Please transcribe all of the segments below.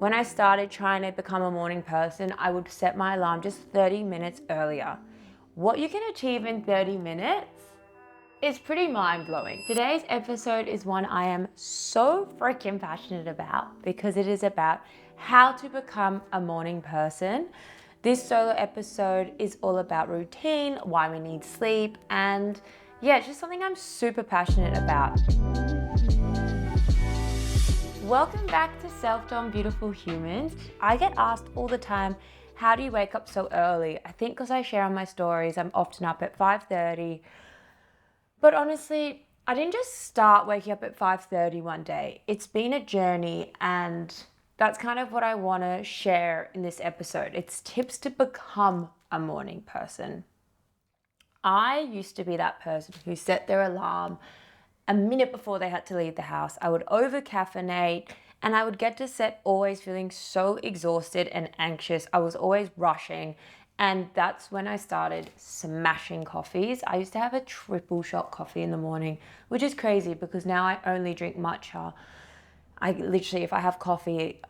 When I started trying to become a morning person, I would set my alarm just 30 minutes earlier. What you can achieve in 30 minutes is pretty mind-blowing. Today's episode is one I am so freaking passionate about because it is about how to become a morning person. This solo episode is all about routine, why we need sleep, and yeah, it's just something I'm super passionate about. Welcome back to Selfdom, beautiful humans. I get asked all the time, how do you wake up so early? I think because I share on my stories, I'm often up at 5:30. But honestly, I didn't just start waking up at 5:30 one day. It's been a journey, and that's kind of what I want to share in this episode. It's tips to become a morning person. I used to be that person who set their alarm a minute before they had to leave the house. I would over caffeinate and I would get to set always feeling so exhausted and anxious. I was always rushing. And that's when I started smashing coffees. I used to have a triple shot coffee in the morning, which is crazy because now I only drink matcha. I literally, if I have coffee,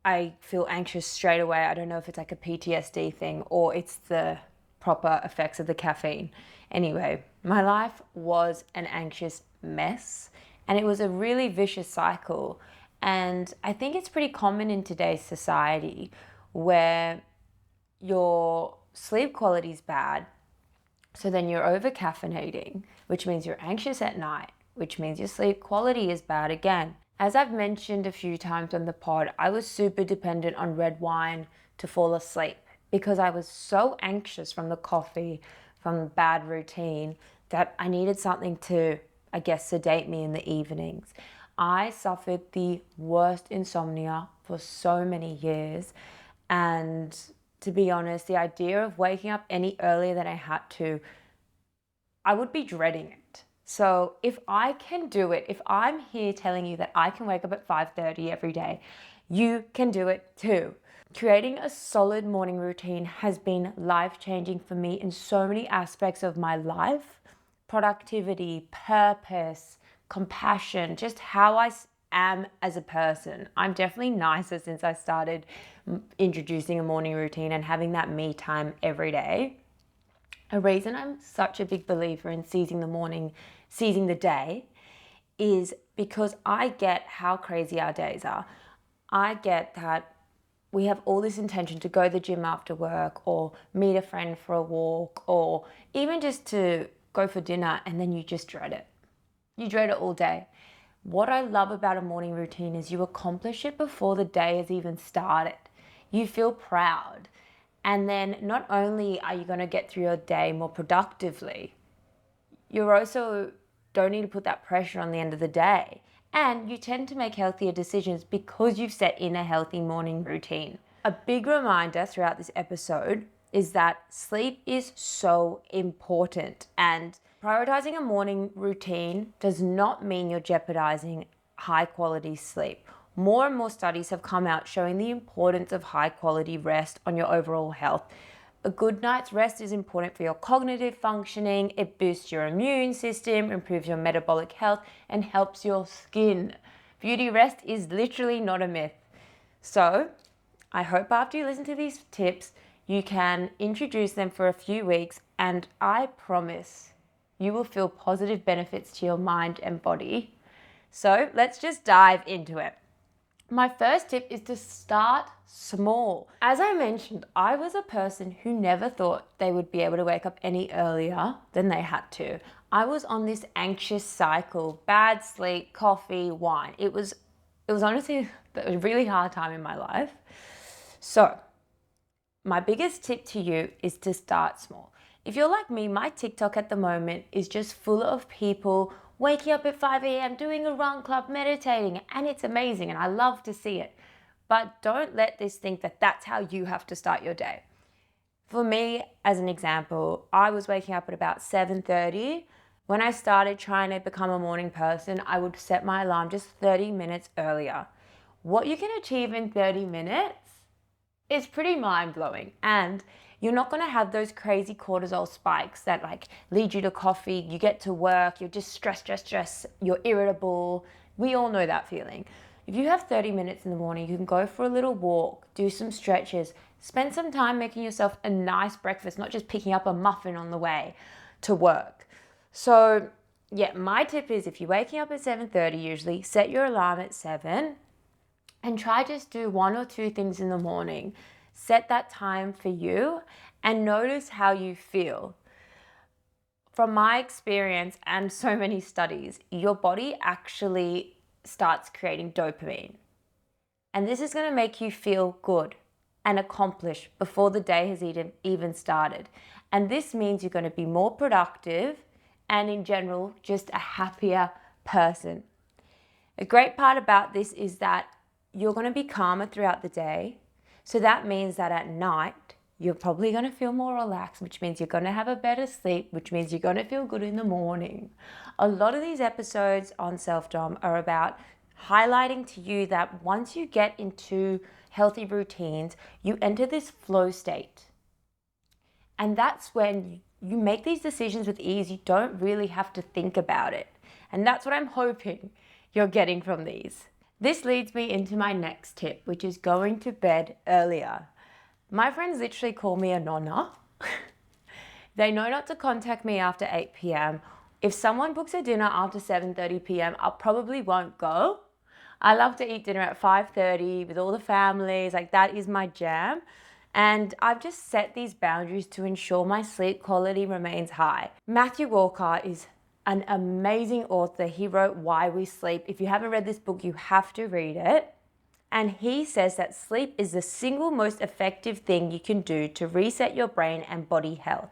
I feel anxious straight away. I don't know if it's like a PTSD thing or it's the proper effects of the caffeine. Anyway, my life was an anxious mess and it was a really vicious cycle. And I think it's pretty common in today's society where your sleep quality is bad. So then you're over caffeinating, which means you're anxious at night, which means your sleep quality is bad again. As I've mentioned a few times on the pod, I was super dependent on red wine to fall asleep because I was so anxious from the coffee, from the bad routine, that I needed something to, I guess, sedate me in the evenings. I suffered the worst insomnia for so many years. And to be honest, the idea of waking up any earlier than I had to, I would be dreading it. So if I can do it, if I'm here telling you that I can wake up at 5:30 every day, you can do it too. Creating a solid morning routine has been life-changing for me in so many aspects of my life. Productivity, purpose, compassion, just how I am as a person. I'm definitely nicer since I started introducing a morning routine and having that me time every day. A reason I'm such a big believer in seizing the day, is because I get how crazy our days are. I get that we have all this intention to go to the gym after work or meet a friend for a walk or even just to go for dinner, and then you just dread it. You dread it all day. What I love about a morning routine is you accomplish it before the day has even started. You feel proud. And then not only are you going to get through your day more productively, you also don't need to put that pressure on the end of the day. And you tend to make healthier decisions because you've set in a healthy morning routine. A big reminder throughout this episode is that sleep is so important, and prioritizing a morning routine does not mean you're jeopardizing high quality sleep. More and more studies have come out showing the importance of high quality rest on your overall health. A good night's rest is important for your cognitive functioning. It boosts your immune system, improves your metabolic health, and helps your skin. Beauty rest is literally not a myth. So, I hope after you listen to these tips, you can introduce them for a few weeks, and I promise you will feel positive benefits to your mind and body. So, let's just dive into it. My first tip is to start small. As I mentioned, I was a person who never thought they would be able to wake up any earlier than they had to. I was on this anxious cycle, bad sleep, coffee, wine. It was honestly a really hard time in my life. So, my biggest tip to you is to start small. If you're like me, my TikTok at the moment is just full of people waking up at 5 a.m., doing a run club, meditating, and it's amazing and I love to see it. But don't let this think that that's how you have to start your day. For me, as an example, I was waking up at about 7:30. When I started trying to become a morning person, I would set my alarm just 30 minutes earlier. What you can achieve in 30 minutes is pretty mind-blowing, and you're not going to have those crazy cortisol spikes that like lead you to coffee. You get to work, you're just stressed, you're irritable. We all know that feeling. If you have 30 minutes in the morning, you can go for a little walk, do some stretches, spend some time making yourself a nice breakfast, not just picking up a muffin on the way to work. So yeah, my tip is if you're waking up at 7:30 usually, set your alarm at 7 and try just do one or two things in the morning. Set that time for you and notice how you feel. From my experience and so many studies, your body actually starts creating dopamine. And this is going to make you feel good and accomplished before the day has even started. And this means you're going to be more productive and in general, just a happier person. A great part about this is that you're going to be calmer throughout the day. So that means that at night, you're probably going to feel more relaxed, which means you're going to have a better sleep, which means you're going to feel good in the morning. A lot of these episodes on Selfdom are about highlighting to you that once you get into healthy routines, you enter this flow state. And that's when you make these decisions with ease. You don't really have to think about it. And that's what I'm hoping you're getting from these. This leads me into my next tip, which is going to bed earlier. My friends literally call me a nonna. They know not to contact me after 8 p.m. If someone books a dinner after 7:30 p.m., I probably won't go. I love to eat dinner at 5:30 with all the families. Like, that is my jam. And I've just set these boundaries to ensure my sleep quality remains high. Matthew Walker is an amazing author. He wrote Why We Sleep. If you haven't read this book, you have to read it. And he says that sleep is the single most effective thing you can do to reset your brain and body health.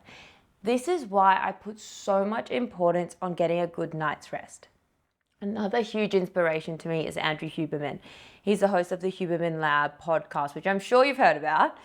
This is why I put so much importance on getting a good night's rest. Another huge inspiration to me is Andrew Huberman. He's the host of the Huberman Lab podcast, which I'm sure you've heard about.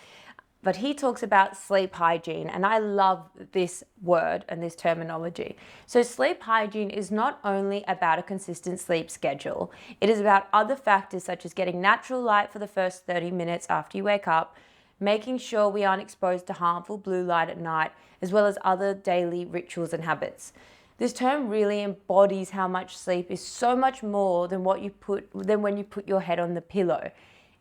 But he talks about sleep hygiene, and I love this word and this terminology. So sleep hygiene is not only about a consistent sleep schedule, it is about other factors such as getting natural light for the first 30 minutes after you wake up, making sure we aren't exposed to harmful blue light at night, as well as other daily rituals and habits. This term really embodies how much sleep is so much more than when you put your head on the pillow.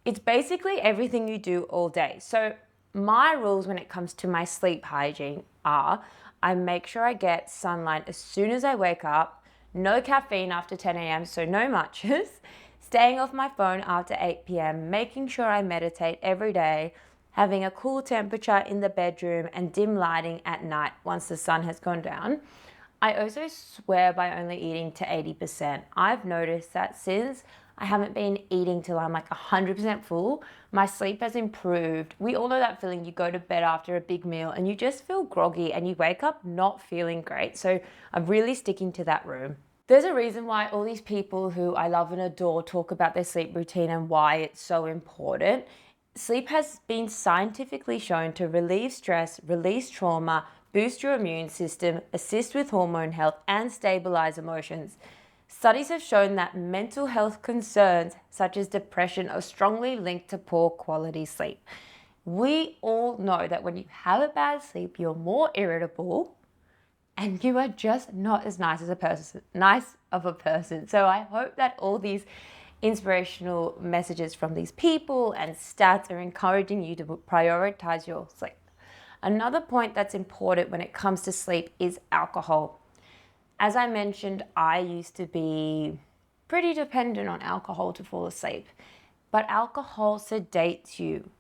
It's basically everything you do all day. So my rules when it comes to my sleep hygiene are I make sure I get sunlight as soon as I wake up, no caffeine after 10 a.m., so no matchas, staying off my phone after 8 p.m., making sure I meditate every day, having a cool temperature in the bedroom and dim lighting at night once the sun has gone down. I also swear by only eating to 80%. I've noticed that since I haven't been eating till I'm like 100% full, my sleep has improved. We all know that feeling. You go to bed after a big meal and you just feel groggy and you wake up not feeling great. So I'm really sticking to that room. There's a reason why all these people who I love and adore talk about their sleep routine and why it's so important. Sleep has been scientifically shown to relieve stress, release trauma, boost your immune system, assist with hormone health, and stabilize emotions. Studies have shown that mental health concerns such as depression are strongly linked to poor quality sleep. We all know that when you have a bad sleep, you're more irritable and you are just not as nice of a person. So I hope that all these inspirational messages from these people and stats are encouraging you to prioritize your sleep. Another point that's important when it comes to sleep is alcohol. As I mentioned, I used to be pretty dependent on alcohol to fall asleep, but alcohol sedates you.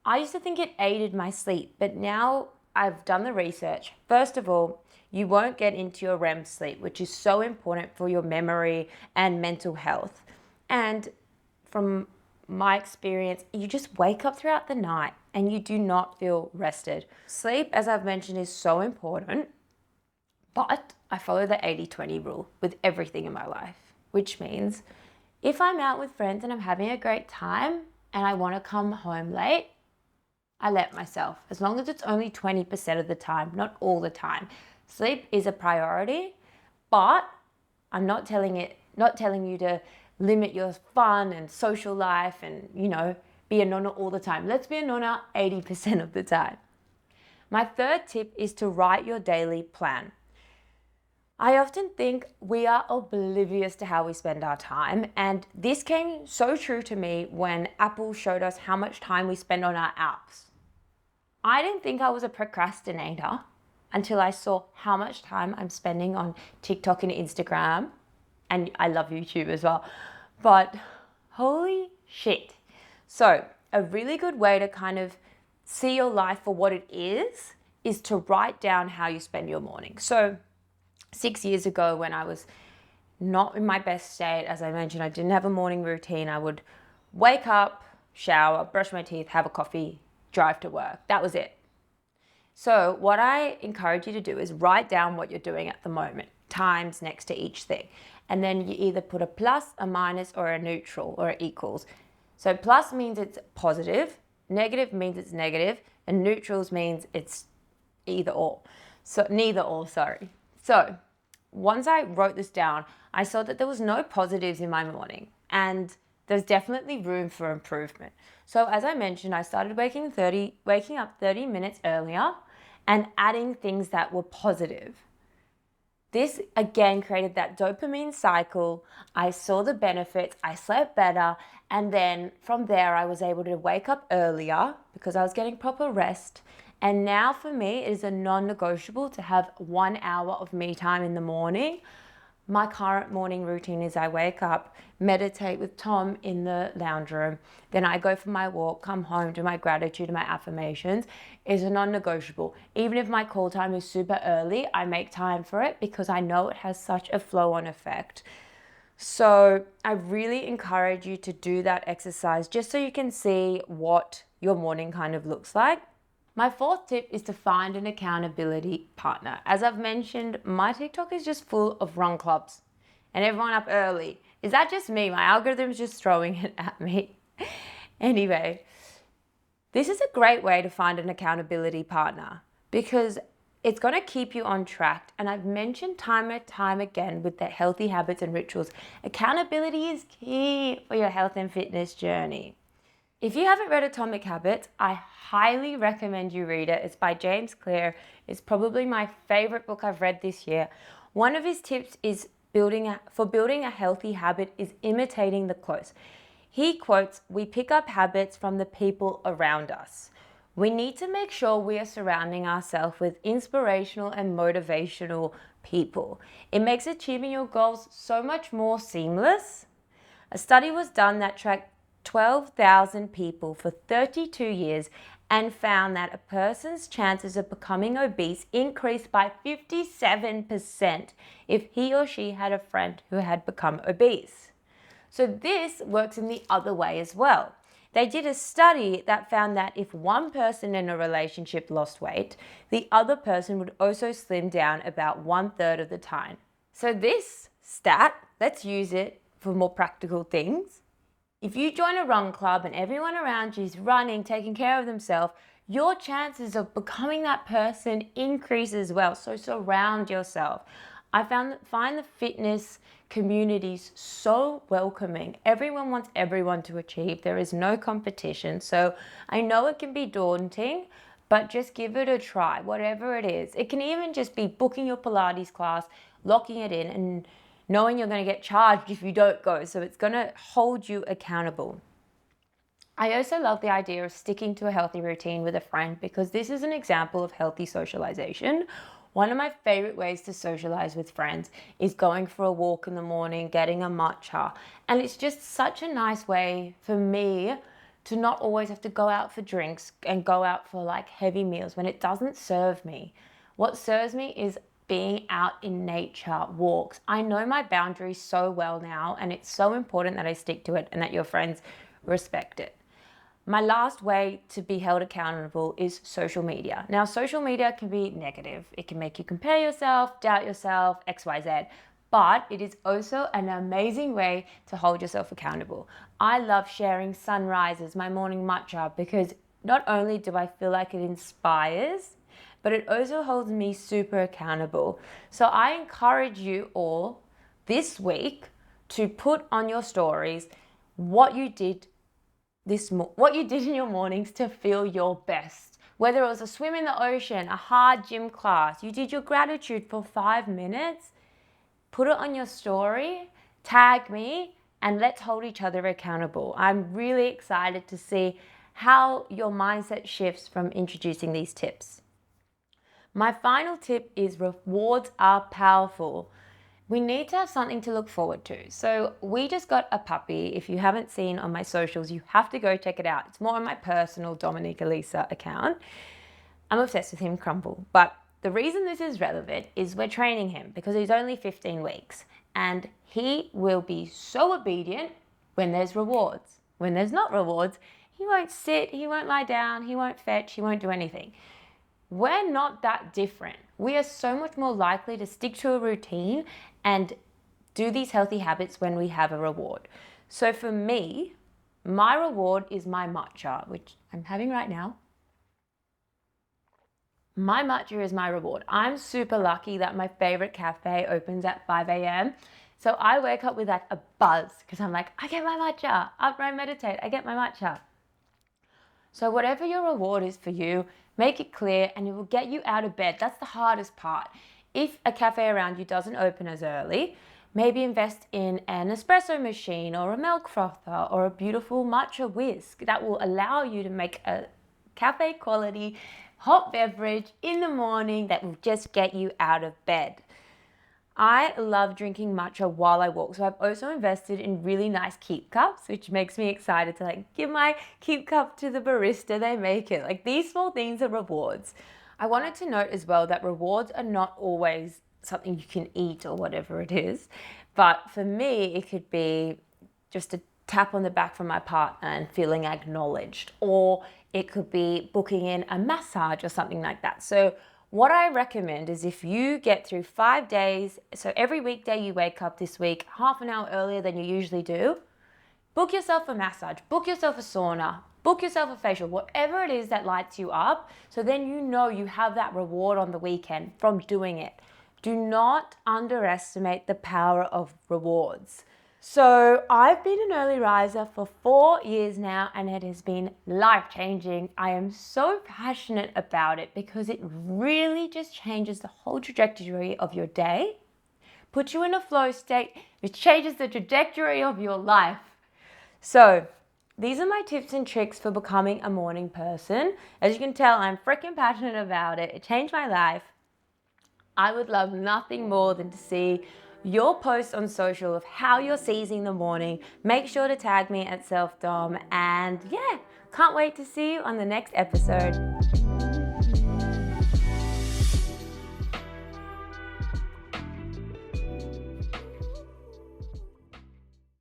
I used to think it aided my sleep, but now I've done the research. First of all, you won't get into your REM sleep, which is so important for your memory and mental health. And from my experience, you just wake up throughout the night and you do not feel rested. Sleep, as I've mentioned, is so important, but I follow the 80-20 rule with everything in my life, which means if I'm out with friends and I'm having a great time and I want to come home late, I let myself, as long as it's only 20% of the time, not all the time. Sleep is a priority, but I'm not telling you to limit your fun and social life and, be a nonna all the time. Let's be a nonna 80% of the time. My third tip is to write your daily plan. I often think we are oblivious to how we spend our time, and this came so true to me when Apple showed us how much time we spend on our apps. I didn't think I was a procrastinator until I saw how much time I'm spending on TikTok and Instagram, and I love YouTube as well. But holy shit. So, a really good way to kind of see your life for what it is to write down how you spend your morning. So, 6 years ago, when I was not in my best state, as I mentioned, I didn't have a morning routine. I would wake up, shower, brush my teeth, have a coffee, drive to work. That was it. So, what I encourage you to do is write down what you're doing at the moment, times next to each thing. And then you either put a plus, a minus, or a neutral, or equals. So, plus means it's positive, negative means it's negative, and neutrals means it's either or. So, neither or, sorry. So, once I wrote this down, I saw that there was no positives in my morning, and there's definitely room for improvement. So as I mentioned, I started waking up 30 minutes earlier and adding things that were positive. This again created that dopamine cycle. I saw the benefits, I slept better, and then from there I was able to wake up earlier because I was getting proper rest. And now for me, it is a non-negotiable to have 1 hour of me time in the morning. My current morning routine is I wake up, meditate with Tom in the lounge room, then I go for my walk, come home, do my gratitude and my affirmations. Is a non-negotiable. Even if my call time is super early, I make time for it because I know it has such a flow-on effect. So I really encourage you to do that exercise just so you can see what your morning kind of looks like. My fourth tip is to find an accountability partner. As I've mentioned, my TikTok is just full of run clubs and everyone up early. Is that just me? My algorithm's just throwing it at me. Anyway, this is a great way to find an accountability partner because it's going to keep you on track. And I've mentioned time and time again with the healthy habits and rituals, accountability is key for your health and fitness journey. If you haven't read Atomic Habits, I highly recommend you read it. It's by James Clear. It's probably my favorite book I've read this year. One of his tips is building a healthy habit is imitating the close. He quotes, "We pick up habits from the people around us." We need to make sure we are surrounding ourselves with inspirational and motivational people. It makes achieving your goals so much more seamless. A study was done that tracked 12,000 people for 32 years and found that a person's chances of becoming obese increased by 57% if he or she had a friend who had become obese. So this works in the other way as well. They did a study that found that if one person in a relationship lost weight, the other person would also slim down about 1/3 of the time. So this stat, let's use it for more practical things. If you join a run club and everyone around you is running, taking care of themselves, your chances of becoming that person increase as well. So surround yourself. I find the fitness communities so welcoming. Everyone wants everyone to achieve. There is no competition. So I know it can be daunting, but just give it a try, whatever it is. It can even just be booking your Pilates class, locking it in, and knowing you're going to get charged if you don't go. So it's going to hold you accountable. I also love the idea of sticking to a healthy routine with a friend because this is an example of healthy socialization. One of my favorite ways to socialize with friends is going for a walk in the morning, getting a matcha. And it's just such a nice way for me to not always have to go out for drinks and go out for like heavy meals when it doesn't serve me. What serves me is being out in nature, walks. I know my boundaries so well now, and it's so important that I stick to it and that your friends respect it. My last way to be held accountable is social media. Now, social media can be negative. It can make you compare yourself, doubt yourself, XYZ, but it is also an amazing way to hold yourself accountable. I love sharing sunrises, my morning matcha, because not only do I feel like it inspires, but it also holds me super accountable. So I encourage you all this week to put on your stories what you did in your mornings to feel your best. Whether it was a swim in the ocean, a hard gym class, you did your gratitude for 5 minutes, put it on your story, tag me, and let's hold each other accountable. I'm really excited to see how your mindset shifts from introducing these tips. My final tip is rewards are powerful. We need to have something to look forward to. So we just got a puppy. If you haven't seen on my socials, you have to go check it out. It's more on my personal Dominic Elisa account. I'm obsessed with him, Crumble. But the reason this is relevant is we're training him because he's only 15 weeks and he will be so obedient when there's rewards. When there's not rewards, he won't sit, he won't lie down, he won't fetch, he won't do anything. We're not that different. We are so much more likely to stick to a routine and do these healthy habits when we have a reward. So for me, my reward is my matcha, which I'm having right now. My matcha is my reward. I'm super lucky that my favorite cafe opens at 5 a.m. So I wake up with like a buzz because I'm like, I get my matcha. After I meditate, I get my matcha. So whatever your reward is for you, make it clear and it will get you out of bed. That's the hardest part. If a cafe around you doesn't open as early, maybe invest in an espresso machine or a milk frother or a beautiful matcha whisk that will allow you to make a cafe quality hot beverage in the morning that will just get you out of bed. I love drinking matcha while I walk. So I've also invested in really nice keep cups, which makes me excited to like give my keep cup to the barista. They make it. Like these small things are rewards. I wanted to note as well that rewards are not always something you can eat or whatever it is. But for me, it could be just a tap on the back from my partner and feeling acknowledged. Or it could be booking in a massage or something like that. So what I recommend is if you get through 5 days, so every weekday you wake up this week half an hour earlier than you usually do, book yourself a massage, book yourself a sauna, book yourself a facial, whatever it is that lights you up, so then you know you have that reward on the weekend from doing it. Do not underestimate the power of rewards. So I've been an early riser for 4 years now and it has been life-changing. I am so passionate about it because it really just changes the whole trajectory of your day, puts you in a flow state, which changes the trajectory of your life. So these are my tips and tricks for becoming a morning person. As you can tell, I'm freaking passionate about it. It changed my life. I would love nothing more than to see your posts on social of how you're seizing the morning. Make sure to tag me at Selfdom, and yeah, can't wait to see you on the next episode.